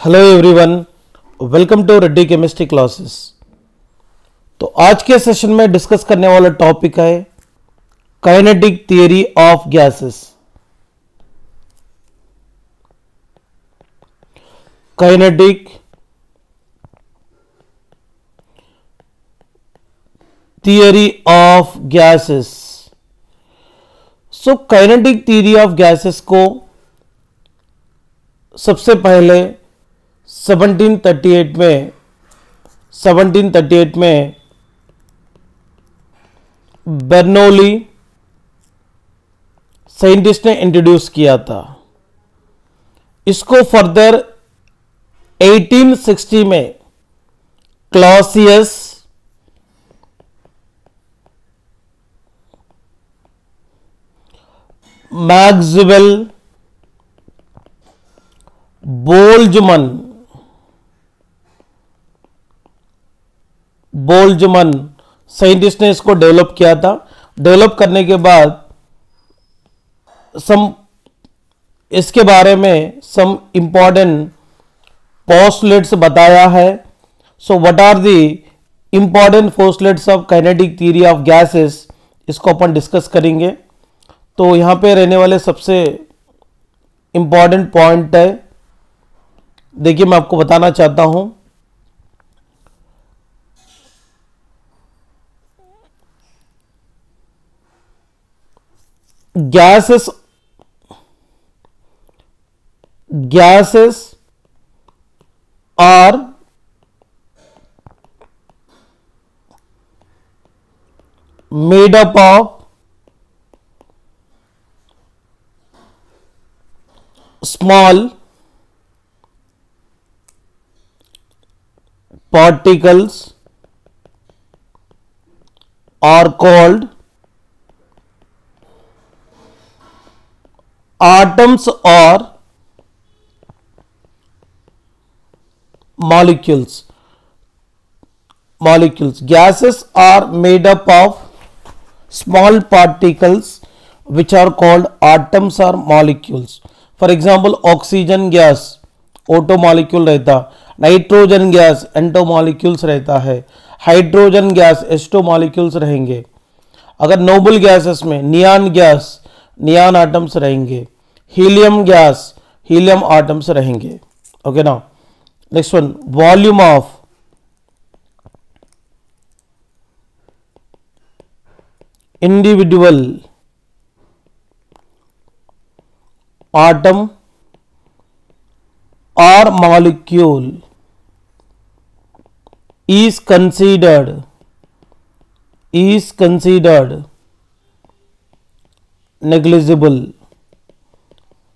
Hello everyone, welcome to Reddy chemistry classes. तो आज के सेशन में डिस्कस करने वाला टॉपिक है kinetic theory of gases. Kinetic theory of gases. So kinetic theory of gases को सबसे पहले 1738 में बर्नौली साइंटिस्ट ने इंट्रोड्यूस किया था। इसको फर्दर 1860 में क्लॉसियस, मैक्सवेल, बोल्जमन साइंटिस्ट ने इसको डेवलप किया था। डेवलप करने के बाद इसके बारे में सम इंपॉर्टेंट पोस्टुलेट्स बताया है। So what are the important postulates of kinetic theory of gases, इसको अपन डिस्कस करेंगे। तो यहां पे रहने वाले सबसे इंपॉर्टेंट पॉइंट है, देखिए मैं आपको बताना चाहता हूं। Gases are made up of small particles are called atoms or molecules. Gases are made up of small particles which are called atoms or molecules. For example, oxygen gas O2 molecule रहता, nitrogen gas N2 molecules रहता है, hydrogen gas H2 molecules रहेंगे। अगर noble gases में neon gas neon atoms रहेंगे, helium gas helium atoms रहेंगे। Okay ना, next one, volume of individual atom or molecule is considered negligible।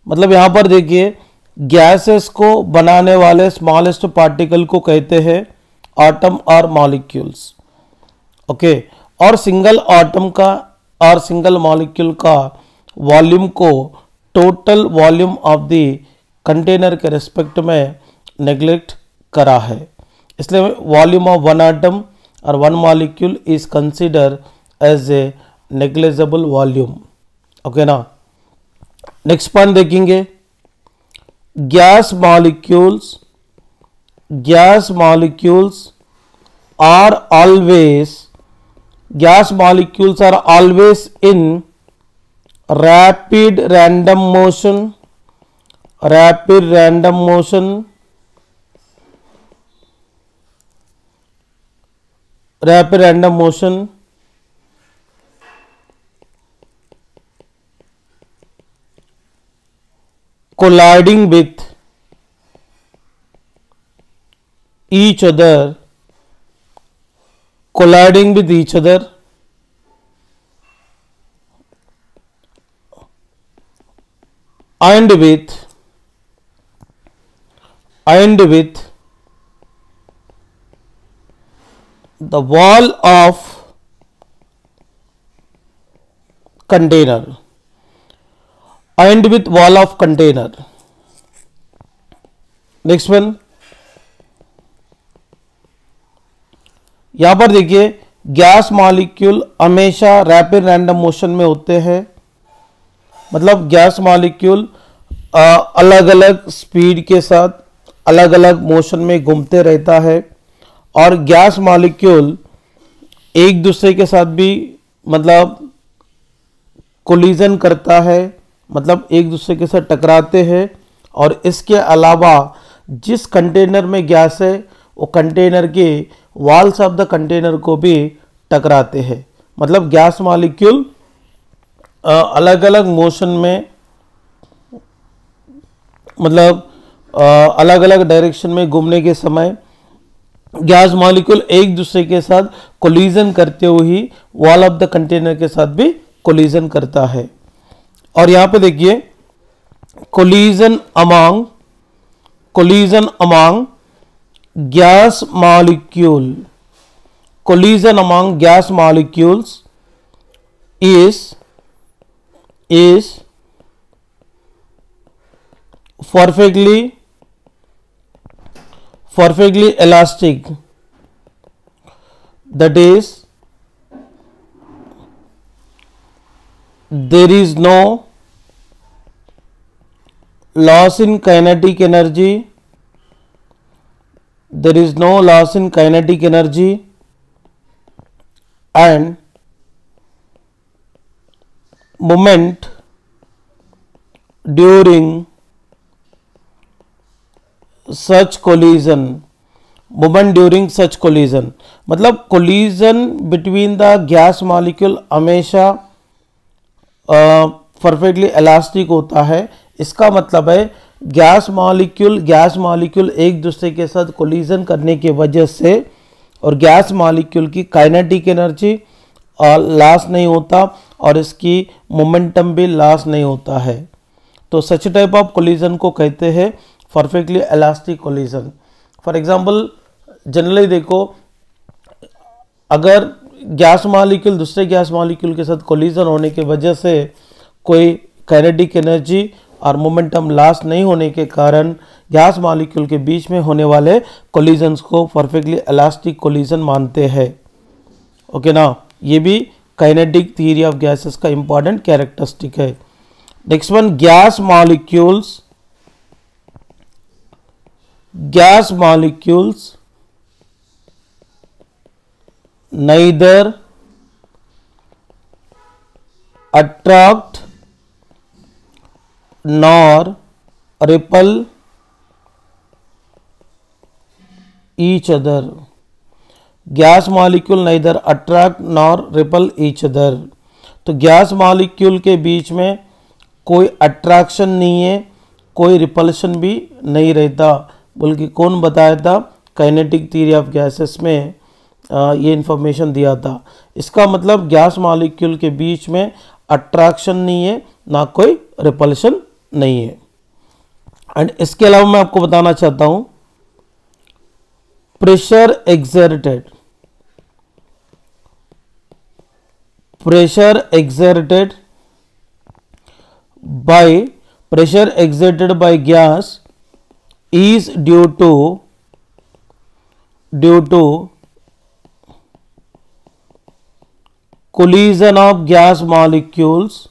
मतलब यहां पर देखिए, गैसेस को बनाने वाले स्मॉलेस्ट पार्टिकल को कहते हैं आटम और मॉलिक्यूल्स। ओके, और सिंगल आटम का और सिंगल मॉलिक्यूल का वॉल्यूम को total volume of the container के रेस्पेक्ट में नेग्लेक्ट करा है, इसलिए वॉल्यूम ऑफ वन आटम और one molecule is consider as a negligible volume. Okay ना, नेक्स्ट पॉइंट देखेंगे, gas molecules are always in rapid random motion colliding with each other and with the wall of container, next one, यहां पर देखिए gas molecule हमेशा rapid random motion में होते हैं, मतलब गैस मॉलिक्यूल अलग अलग स्पीड के साथ अलग अलग मोशन में घूमते रहता है और गैस मॉलिक्यूल एक दूसरे के साथ भी मतलब कोलिजन करता है, मतलब एक दूसरे के साथ टकराते हैं। और इसके अलावा जिस कंटेनर में गैस है वो कंटेनर के वॉल्स ऑफ द कंटेनर को भी टकराते हैं। मतलब गैस मॉलिक्यूल अलग अलग मोशन में, मतलब अलग अलग डायरेक्शन में घूमने के समय गैस मॉलिक्यूल एक दूसरे के साथ कोलिजन करते हुए ही वॉल ऑफ द कंटेनर के साथ भी कोलिजन करता है। और यहां पे देखिए collision among gas molecule, collision among gas molecules is perfectly elastic, that is there is no loss in kinetic energy, and moment during such collision, मतलब collision between the gas molecule हमेशा perfectly elastic होता है। इसका मतलब है gas molecule एक दूसरे के साथ कोलिजन करने की वजह से और गैस मॉलिक्यूल की काइनेटिक एनर्जी लॉस नहीं होता और इसकी मोमेंटम भी लॉस नहीं होता है। तो सच टाइप ऑफ कोलिजन को कहते हैं perfectly elastic collision. For example generally देखो, अगर गैस मॉलिक्यूल दूसरे गैस मॉलिक्यूल के साथ कोलिजन होने की वजह से कोई काइनेटिक एनर्जी और मोमेंटम लॉस नहीं होने के कारण गैस मॉलिक्यूल के बीच में होने वाले कोलिजन्स को परफेक्टली इलास्टिक कोलिजन मानते हैं। ओके ना, ये भी काइनेटिक थ्योरी ऑफ गैसेस का इंपॉर्टेंट कैरेक्टरिस्टिक है। Next one, gas molecules neither attract nor repel each other. Gas molecule neither attract nor repel each other. तो गैस मॉलिक्यूल के बीच में कोई अट्रैक्शन नहीं है, कोई रिपल्शन भी नहीं रहता, बल्कि कौन बताया था? काइनेटिक थ्योरी ऑफ गैसेस में ये इंफॉर्मेशन दिया था। इसका मतलब गैस मॉलिक्यूल के बीच में अट्रैक्शन नहीं है, ना कोई रिपल्शन नहीं है। एंड इसके अलावा मैं आपको बताना चाहता हूं, pressure exerted by gas is due to collision of gas molecules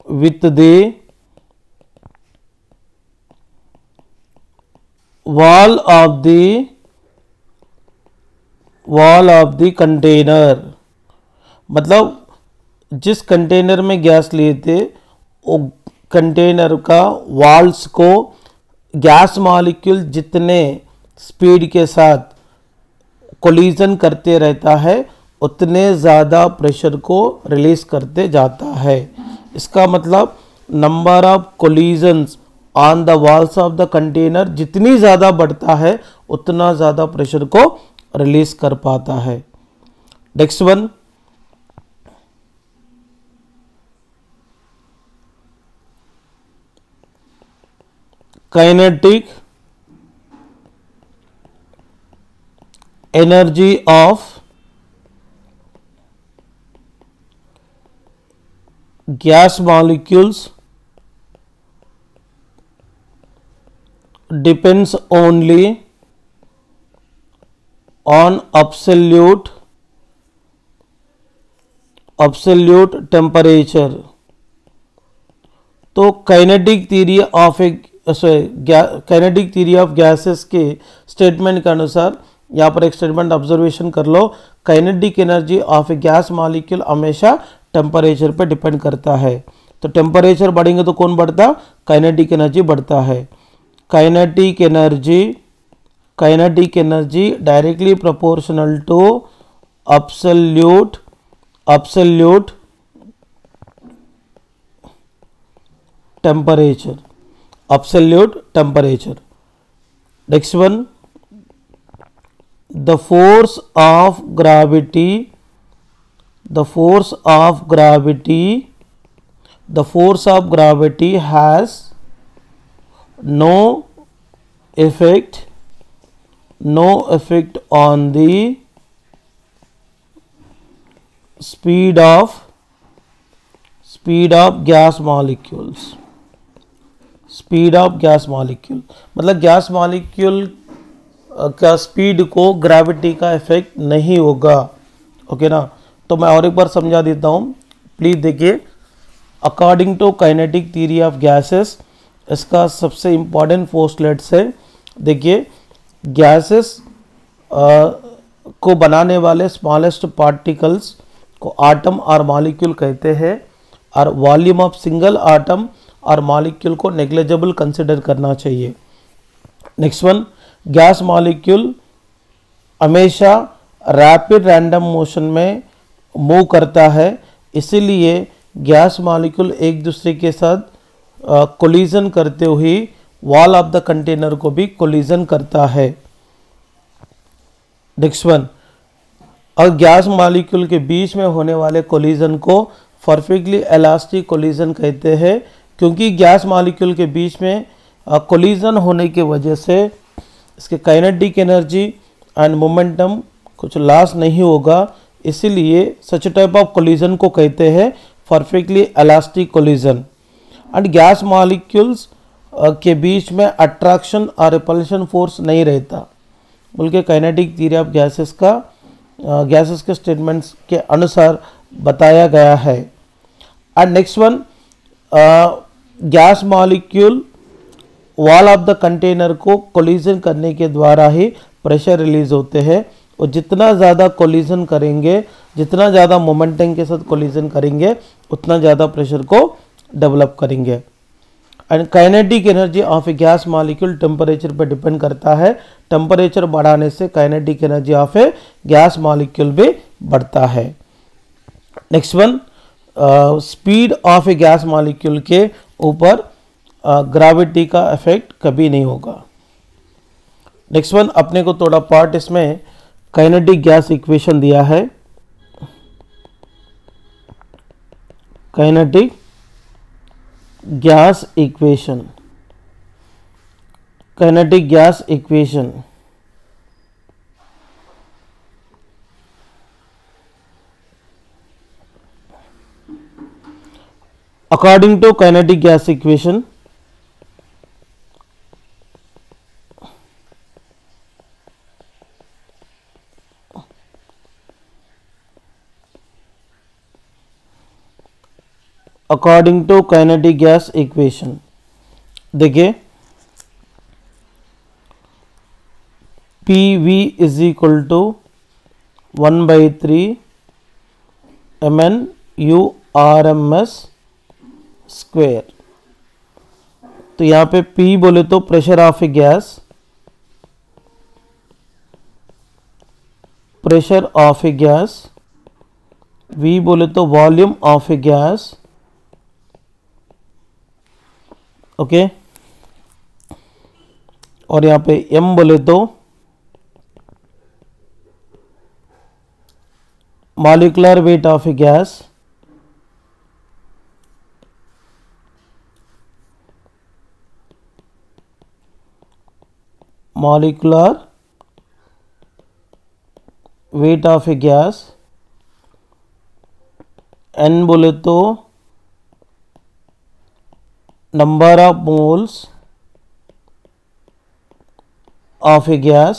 with the wall of the container. मतलब जिस कंटेनर में गैस लिए थे वो कंटेनर का वॉल्स को गैस मॉलिक्यूल जितने स्पीड के साथ कोलिजन करते रहता है उतने ज़्यादा प्रेशर को रिलीज करते जाता है। इसका मतलब number of collisions on the walls of the container जितनी ज़्यादा बढ़ता है उतना ज़्यादा प्रेशर को रिलीज कर पाता है। Next one, kinetic energy of gas molecules depends only on absolute temperature तो kinetic theory of a kinetic theory of gases के स्टेटमेंट के अनुसार यहाँ पर एक स्टेटमेंट ऑब्जर्वेशन कर लो, kinetic energy of a gas molecule हमेशा टेम्परेचर पे डिपेंड करता है। तो टेम्परेचर बढ़ेंगे तो कौन बढ़ता, काइनेटिक एनर्जी बढ़ता है। Kinetic energy directly proportional to absolute temperature. Next one, the force of gravity has no effect on the speed of gas molecules. मतलब गैस मॉलिक्यूल का स्पीड को ग्रेविटी का इफेक्ट नहीं होगा। ओके ना, तो मैं और एक बार समझा देता हूँ, प्लीज देखिए। According to kinetic theory of gases, इसका सबसे इम्पॉर्टेंट पोस्टलेट्स है। देखिए, गैसेस को बनाने वाले स्मॉलेस्ट पार्टिकल्स को आटम और मॉलिक्यूल कहते हैं, और वॉल्यूम ऑफ सिंगल आटम और मॉलिक्यूल को नेग्लिजिबल कंसिडर करना चाहिए। नेक्स्ट वन, गैस मॉलिक्यूल हमेशा रैपिड रैंडम मोशन में मूव करता है, इसीलिए गैस मॉलिक्यूल एक दूसरे के साथ कोलिजन करते हुए वॉल ऑफ द कंटेनर को भी कोलिजन करता है। नेक्स्ट वन, और गैस मॉलिक्यूल के बीच में होने वाले कोलिजन को परफेक्टली इलास्टिक कोलिजन कहते हैं, क्योंकि गैस मॉलिक्यूल के बीच में कोलिजन होने की वजह से इसके काइनेटिक एनर्जी एंड मोमेंटम कुछ लॉस नहीं होगा, इसीलिए सच टाइप ऑफ कोलिजन को कहते हैं perfectly elastic collision. And gas molecules के बीच में अट्रैक्शन और रिपल्शन फोर्स नहीं रहता, बल्कि काइनेटिक थ्योरी ऑफ गैसेस के स्टेटमेंट्स के अनुसार बताया गया है। And next one, gas molecule wall of the container को कोलिजन करने के द्वारा ही प्रेशर रिलीज होते हैं, और जितना ज़्यादा कोलिजन करेंगे, जितना ज़्यादा मोमेंटम के साथ कोलिजन करेंगे, उतना ज़्यादा प्रेशर को डेवलप करेंगे। And kinetic energy of a gas molecule temperature पर डिपेंड करता है, टेम्परेचर बढ़ाने से kinetic energy of a gas molecule भी बढ़ता है। Next one, speed of a gas molecule के ऊपर ग्रेविटी का इफेक्ट कभी नहीं होगा। नेक्स्ट वन, अपने को थोड़ा पार्ट इसमें काइनेटिक गैस इक्वेशन दिया है। Kinetic gas equation, according to kinetic gas equation, देखिए PV is equal to 1/3 mn u RMS square. तो यहाँ पे P बोले तो pressure of a gas, V बोले तो volume of a gas, okay, और यहाँ पे M बोले तो molecular weight of a gas, N बोले तो number of moles of a gas,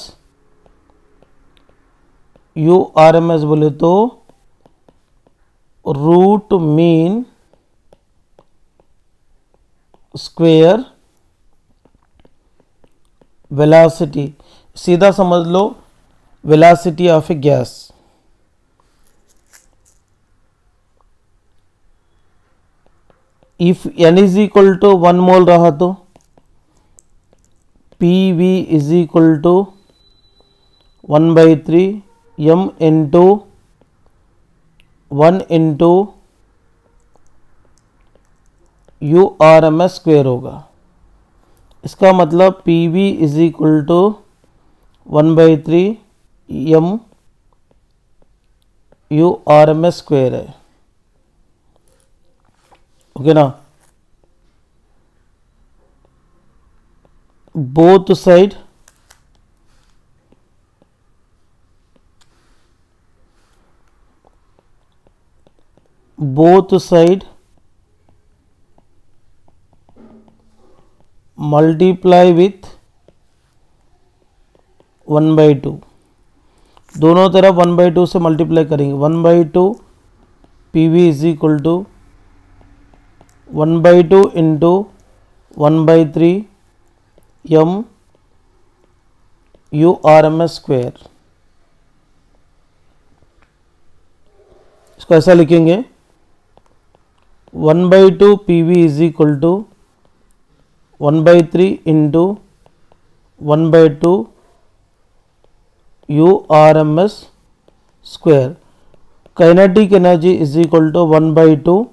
U RMS बोले तो रूट मीन स्क्वेयर वेलोसिटी, सीधा समझ लो velocity of a gas. If n is equal to 1 mole रहा तो PV is equal to 1/3 m into 1 into URMS square होगा। इसका मतलब PV is equal to 1/3 m URMS square है। ओके ना, बोथ साइड मल्टीप्लाई विथ 1/2, दोनों तरफ 1/2 से मल्टीप्लाई करेंगे। 1/2 PV is equal to 1/2 into 1/3 m URMS square. इसको ऐसा लिखेंगे 1/2 PV is equal to 1/3 into 1/2 URMS square. Kinetic energy is equal to 1/2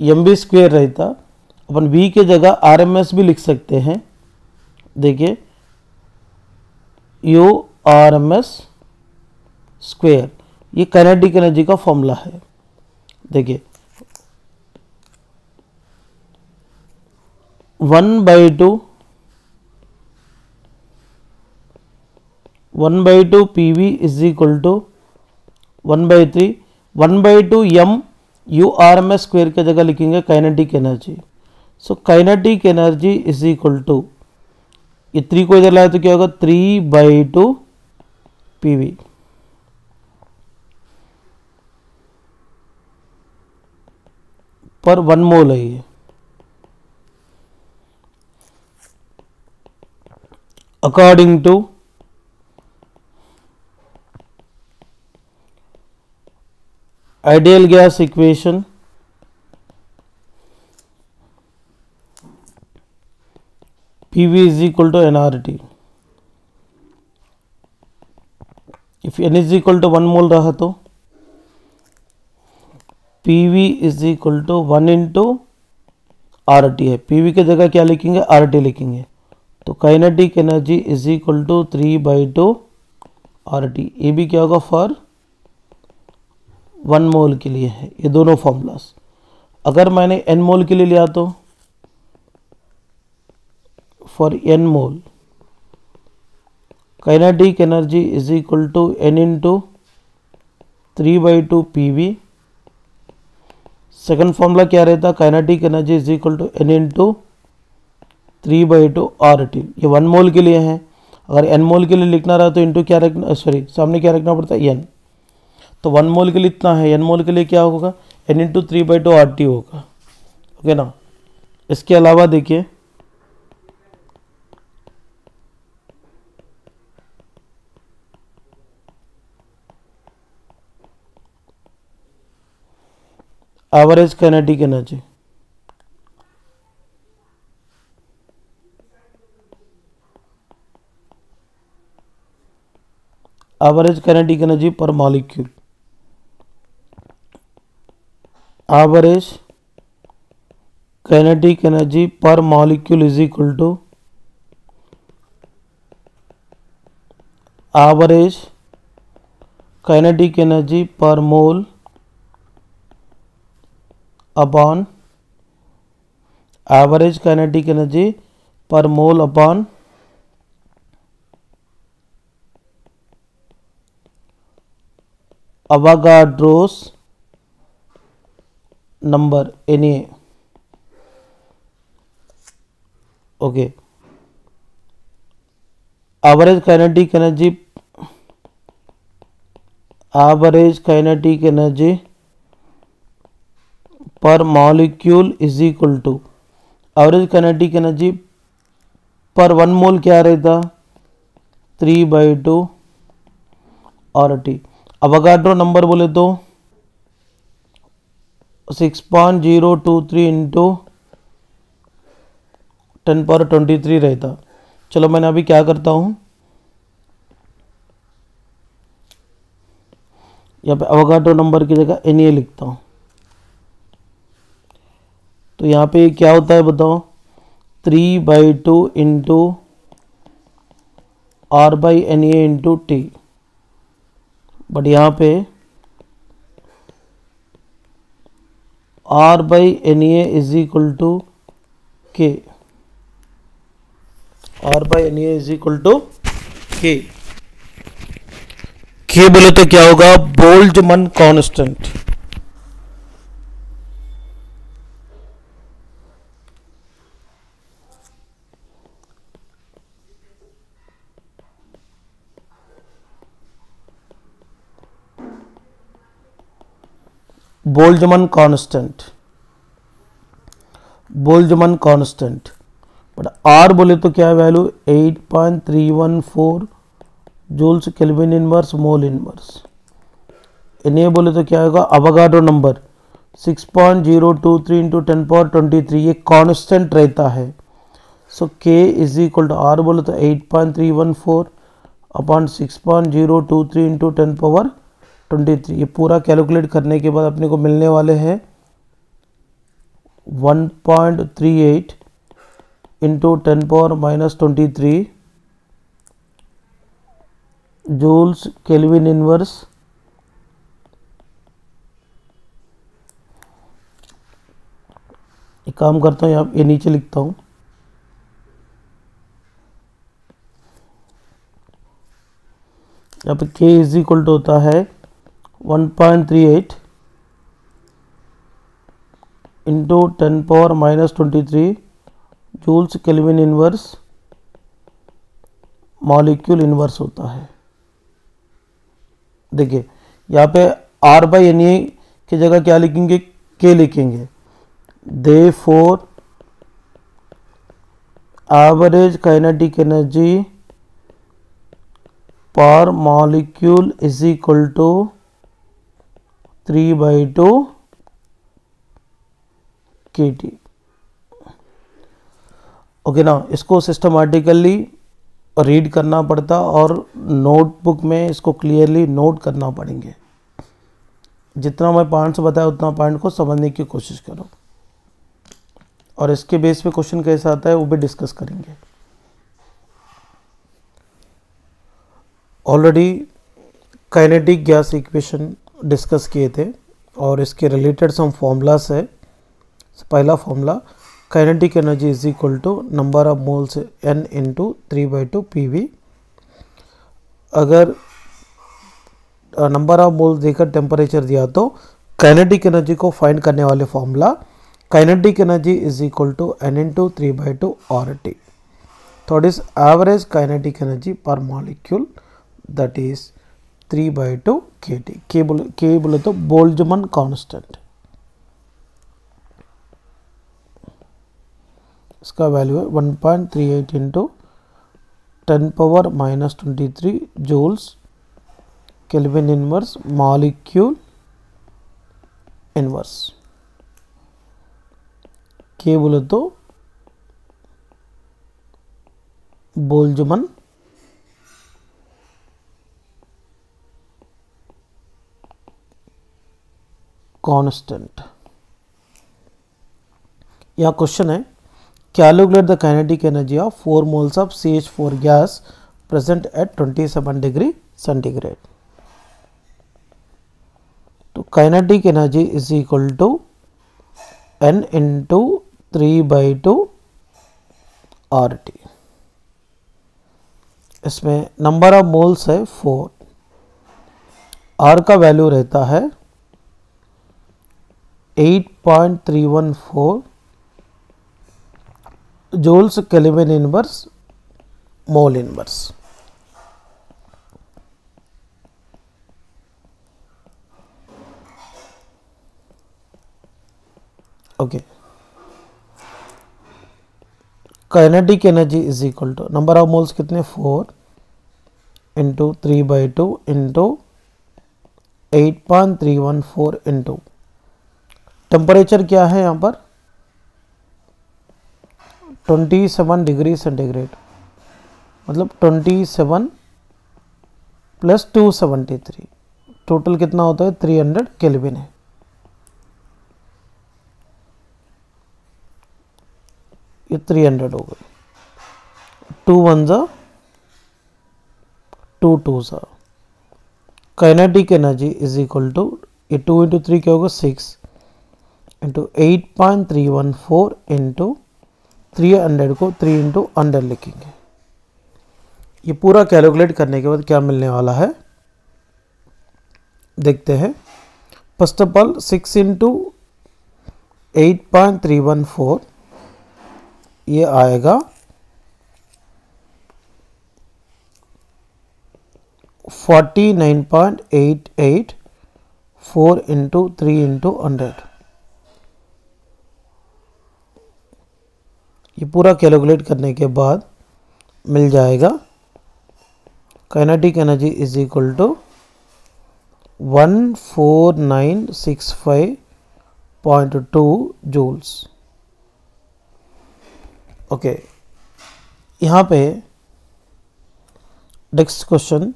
mv square रहता, अपन v के जगह RMS भी लिख सकते हैं। देखिए URMS स्क्वेयर, ये काइनेटिक एनर्जी का फॉर्मूला है। देखिए 1/2 PV is equal to 1/2 m URMS square की जगह लिखेंगे kinetic energy. So kinetic energy is equal to, ये 3 को इधर लाए तो क्या होगा 3/2 PV। पर 1 मोल है ये। According to ideal gas equation, PV is equal to nRT। if n is equal to 1 mole रहा तो PV is equal to 1 into RT है। PV की जगह क्या लिखेंगे RT लिखेंगे, तो kinetic energy is equal to 3/2 RT। ये भी क्या होगा फॉर 1 मोल के लिए है, ये दोनों फॉर्मूलास। अगर मैंने n मोल के लिए लिया तो for n mole kinetic energy is equal to n into 3/2 PV। Second formula क्या रहता, kinetic energy is equal to n into 3/2 RT। ये 1 मोल के लिए है। अगर n मोल के लिए लिखना रहा तो इंटू क्या रखना, सॉरी सामने क्या रखना पड़ता है n। तो 1 मोल के लिए इतना है, n मोल के लिए क्या होगा n इंटू 3/2 RT होगा। ओके ना। इसके अलावा देखिए average kinetic energy, average kinetic energy per molecule, average kinetic energy per molecule is equal to average kinetic energy per mole upon average kinetic energy per mole upon Avogadro's number Na। Okay, average kinetic energy per molecule is equal to average kinetic energy per 1 मोल क्या रहता 3/2 RT। Avogadro number बोले तो 6.023 into 10⁻23 रहता। चलो मैंने अभी क्या करता हूँ, यहाँ पे अवोगाड्रो नंबर की जगह Na लिखता हूँ। तो यहाँ पे क्या होता है बताओ 3/2 into R/Na into T. But यहाँ पे R/Na इज इक्वल टू के। R/Na इज इक्वल टू के। के बोले तो क्या होगा Boltzmann constant. Boltzmann constant, Boltzmann constant. But R बोले तो क्या value 8.314 joules kelvin inverse mole inverse. Na बोले तो क्या होगा अवोगाड्रो नंबर 6.023 इंटू 10⁻23, ये कांस्टेंट रहता है। So K is equal to R बोले तो 8.314 अपॉन 6.023 इंटू 10⁻23। ये पूरा कैलकुलेट करने के बाद अपने को मिलने वाले हैं 1.38 इंटू 10⁻23 जूल्स केल्विन इनवर्स एक काम करता हूँ, यहाँ ये नीचे लिखता हूँ। यहाँ पे K इज इक्वल टू होता है 1.38 into 10⁻23 joules kelvin inverse molecule inverse होता है। देखिए यहाँ पे R/Na की जगह क्या लिखेंगे K लिखेंगे। Therefore average kinetic energy per molecule is equal to 3/2 kT। Okay ना, इसको सिस्टमैटिकली रीड करना पड़ता और नोटबुक में इसको क्लियरली नोट करना पड़ेंगे। जितना मैं पॉइंट्स बताया उतना पॉइंट को समझने की कोशिश करो और इसके बेस पे क्वेश्चन कैसा आता है वो भी डिस्कस करेंगे। Already kinetic gas equation discuss किए थे और इसके रिलेटेड सम फॉर्मूलास है। पहला formula kinetic energy is equal to number of moles n into 3/2 PV। अगर नंबर ऑफ मोल्स देकर टेम्परेचर दिया तो काइनेटिक एनर्जी को फाइंड करने वाले formula kinetic energy is equal to n into 3/2 RT। Third is average kinetic energy per molecule that is 3/2 kT। के बोले तो बोल्ट्जमैन कांस्टेंट, इसका वैल्यू है 1.38 into 10⁻23 joules kelvin inverse molecule inverse. के बोले तो बोल्ट्जमैन कांस्टेंट। यह क्वेश्चन है calculate the kinetic energy of 4 moles of CH4 gas present at 27 degree centigrade. तो kinetic energy is equal to n into 3/2 RT। इसमें number of moles है 4, R का value रहता है 8.314 joules kelvin inverse mole inverse. Okay, kinetic energy is equal to number of moles कितने 4 into 3/2 into 8.314 into temperature क्या है यहाँ पर 27 डिग्री सेंटीग्रेड, मतलब 27 प्लस 273 टोटल कितना होता है 300 केल्विन है। ये 300 हो गई, 2 1 जा 2 2 सा। Kinetic energy is equal to ये 2 इंटू 3 क्या होगा 6 इंटू 8.314 इंटू 300 को 3 इंटू 100 लिखेंगे। ये पूरा कैलकुलेट करने के बाद क्या मिलने वाला है देखते हैं। फर्स्ट ऑफ ऑल 6 इंटू 8.314 ये आएगा 49.88 4 इंटू 3 इंटू 100। ये पूरा कैलकुलेट करने के बाद मिल जाएगा kinetic energy is equal to 14965.2 joules. Okay, यहाँ पे नेक्स्ट क्वेश्चन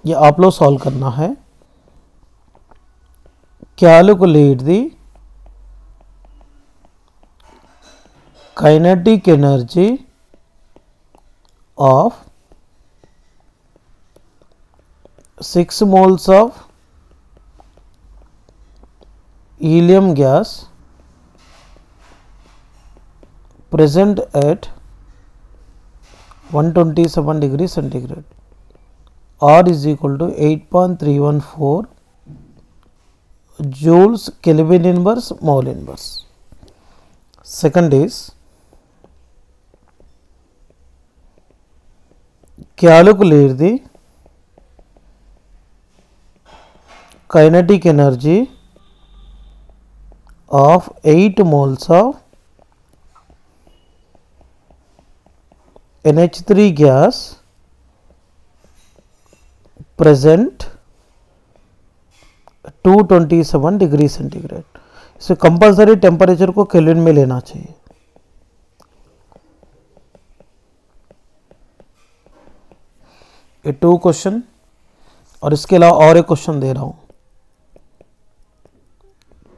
ये आप लोग सॉल्व करना है। Calculate the kinetic energy of 6 moles of helium gas present at 127 degree centigrade. R is equal to 8.314 joules Kelvin inverse mole inverse. Second is calculate the kinetic energy of 8 moles of NH3 gas present 227 degree centigrade. इसे compulsory temperature को kelvin में लेना चाहिए। ये 2 question और इसके अलावा और एक क्वेश्चन दे रहा हूं।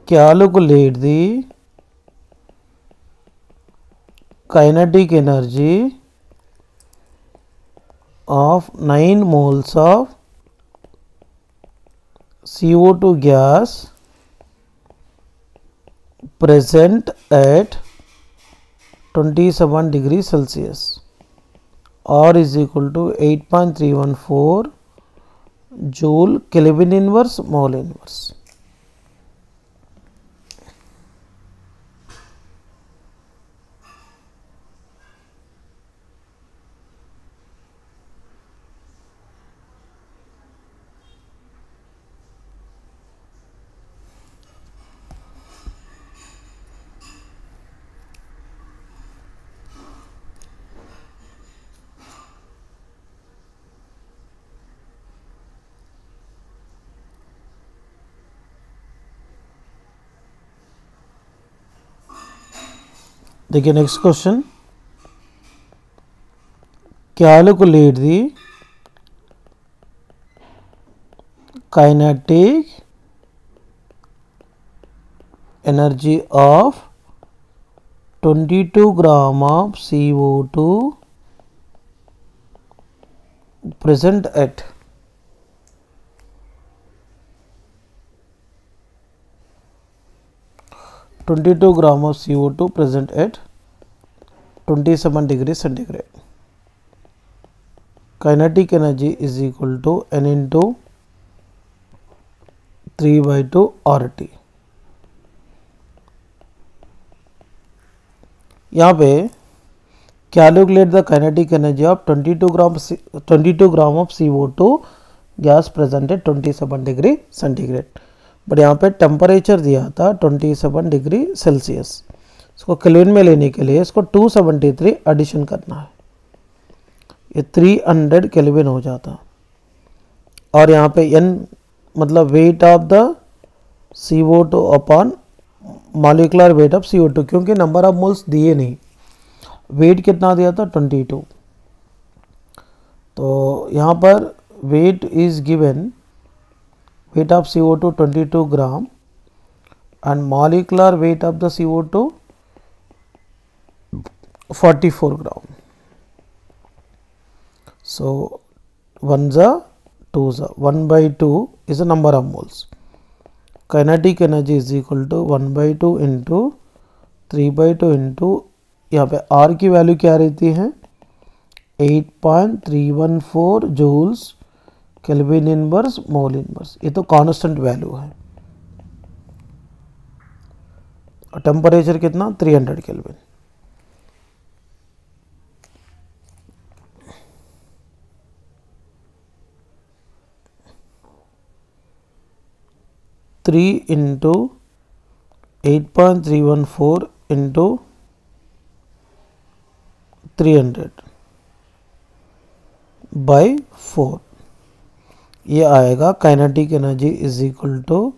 Calculate the kinetic energy of 9 moles of CO2 gas present at 27 degree Celsius. R is equal to 8.314 joule Kelvin inverse mole inverse. देखिए next question, calculate the kinetic energy of 22 gram of CO2 present at 22 gram of CO2 present at 27 degree centigrade. Kinetic energy is equal to N into 3/2 RT. यहाँ पे calculate the kinetic energy of 22 gram of CO2 gas present at 27 degree centigrade. But यहाँ पे temperature दिया था 27 degree Celsius. इसको kelvin में लेने के लिए इसको 273 एडिशन करना है, ये 300 केल्विन हो जाता। और यहाँ पे n मतलब weight of the CO2 upon molecular weight of CO2, क्योंकि नंबर ऑफ मोल्स दिए नहीं, वेट कितना दिया था 22। तो यहाँ पर weight is given, weight of CO2 22 gram and molecular weight of the CO2 44 gram. So 1 za 2 za 1 by 2 is the number of moles. Kinetic energy is equal to 1 by 2 into 3 by 2 into, यहाँ पे R की value क्या रहती है 8.314 joules kelvin inverse mole inverse, ये तो constant value है। और टेम्परेचर कितना 300 kelvin. Three into 8.314 into 300 by 4, ये आएगा kinetic energy is equal to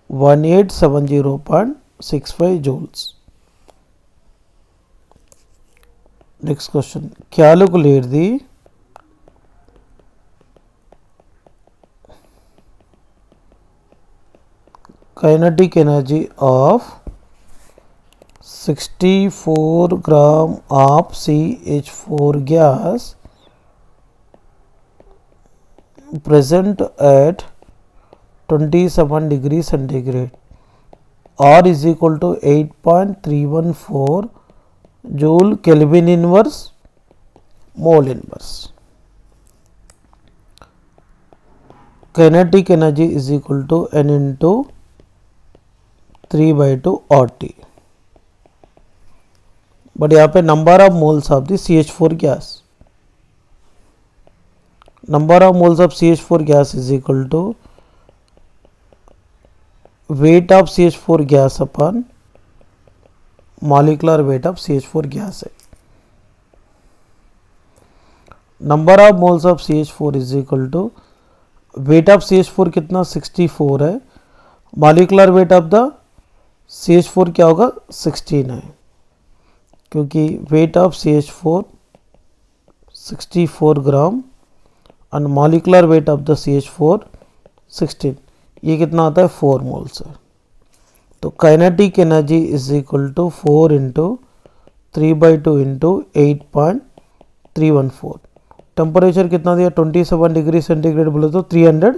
1870.65 joules. Next question, calculate the kinetic energy of 64 gram of CH4 gas present at 27 degree centigrade, R is equal to 8.314 joule Kelvin inverse mole inverse. Kinetic energy is equal to N into 3 by 2 RT. But यहाँ पे number of moles of the CH4 gas, number of moles of CH4 gas is equal to weight of CH4 gas upon molecular weight of CH4 gas है। number of moles of CH4 is equal to weight of CH4 कितना 64 है, molecular weight of the CH4 क्या होगा 16 है, क्योंकि weight of CH4 64 gram and molecular weight of the CH4 16, ये कितना आता है 4 मोल्स है। तो kinetic energy is equal to 4 into 3 by 2 into 8.314। Temperature कितना दिया 27 डिग्री सेंटीग्रेड बोले तो 300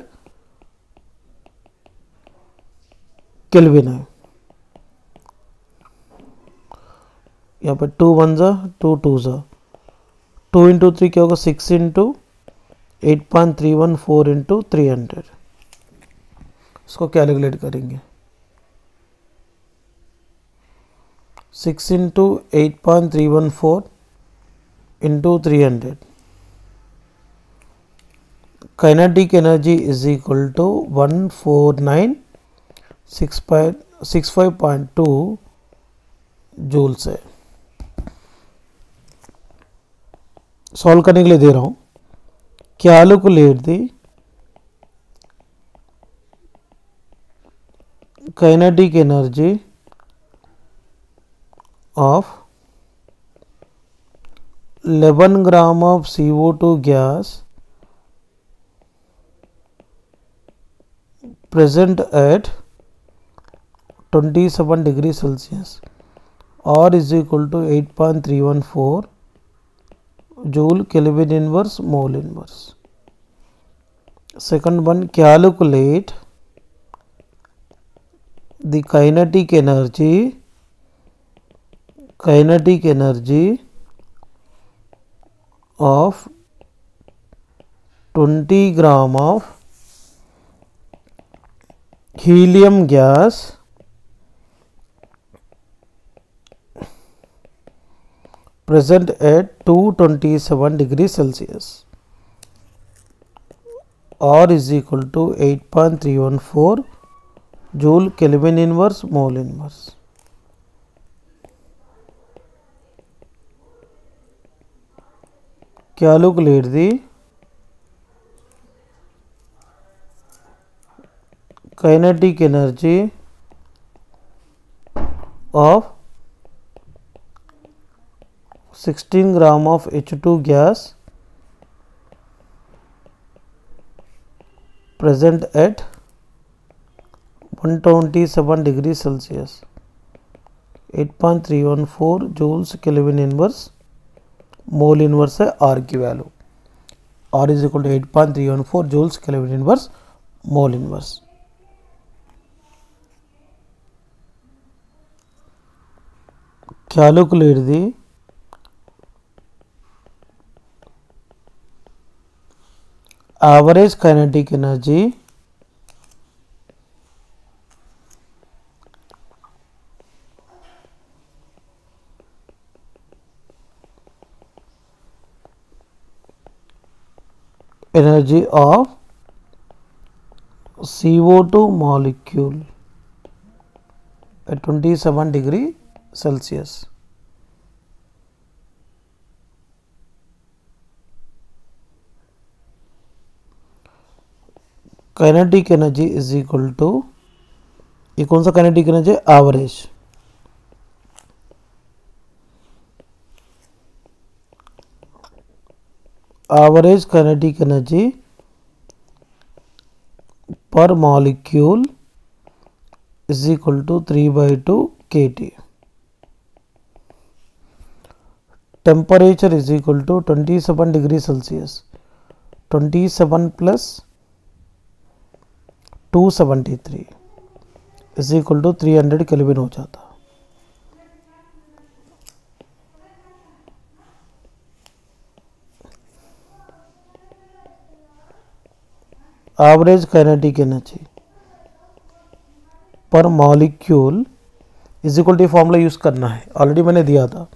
केल्विन है। यहाँ पे 2 1 जा 2 2 जा 2 इंटू 3 क्या होगा 6 इंटू 8.314 इंटू 300, इसको कैलकुलेट करेंगे 6 into 8.314 into 300, kinetic energy is equal to 14965.2 joules है। सॉल्व करने के लिए दे रहा हूँ, calculate the kinetic energy of 11 gram of CO2 gas present at 27 degree Celsius, R is equal to 8.314 joule Kelvin inverse mole inverse. Second one, calculate the kinetic energy of 20 gram of helium gas present at 227 degrees Celsius, R is equal to 8.314 joule kelvin inverse mole inverse. Calculate the kinetic energy of 16 gram of H2 gas present at 127 degrees Celsius। 8.314 joules Kelvin inverse mole inverse है R की value, R is equal to 8.314 joules kelvin inverse mole inverse. Calculate the average kinetic energy of CO2 molecule at 27 degree Celsius। Kinetic energy is equal to, ये कौन सा kinetic energy? Average. Average kinetic energy per molecule is equal to 3/2 kT। Temperature is equal to 27 degree Celsius, 27 plus 273 is equal to 300 kelvin हो जाता। Average kinetic energy per molecule is equal to formula use करना है, already मैंने दिया था।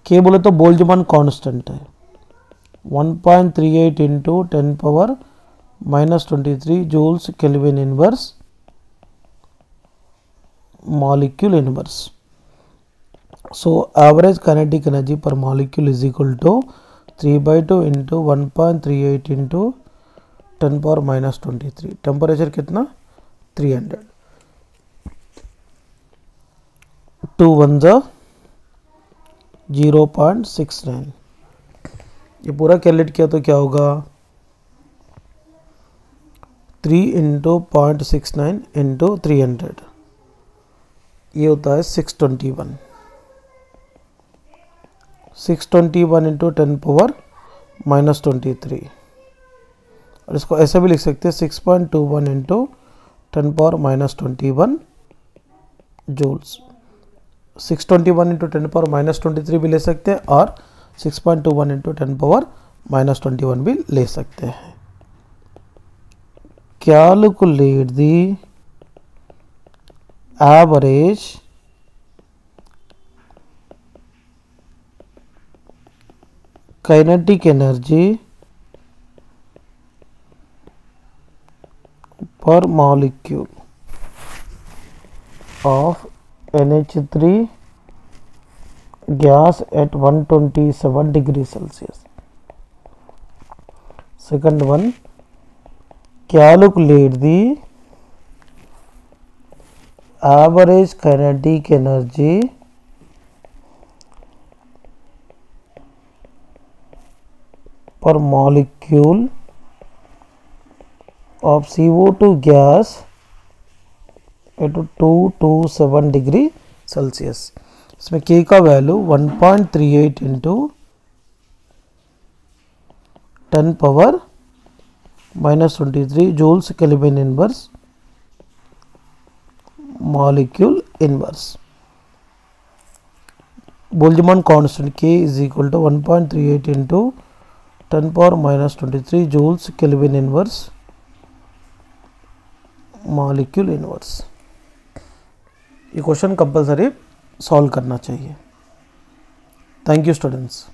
के बोले तो बोल्ट्जमान कांस्टेंट है 1.38 into 10 power -23 joules kelvin inverse molecule inverse. So average kinetic energy per molecule is equal to 3/2 into 1.38 into 10 power -23। Temperature कितना? 300। 2 1 0.69। ये पूरा कैलकुलेट किया तो क्या होगा? 3 इंटू 0.69 इंटू 300, ये होता है 621। 621 इंटू 10 पावर -23, और इसको ऐसे भी लिख सकते हैं 6.21 into 10 power -21 joules. 621 into 10 power -23 भी ले सकते हैं और 6.21 इंटू 10 पावर -21 भी ले सकते हैं। Calculate the average kinetic energy per molecule of NH3 gas at 127 degrees Celsius। Second one, calculate the average kinetic energy per molecule of CO2 gas at 227 degree Celsius. इसमें K का value 1.38 into 10 power -23 joules kelvin inverse molecule inverse. Boltzmann constant K is equal to 1.38 into 10 power -23 joules kelvin inverse molecule inverse. ये question compulsory solve करना चाहिए। Thank you students.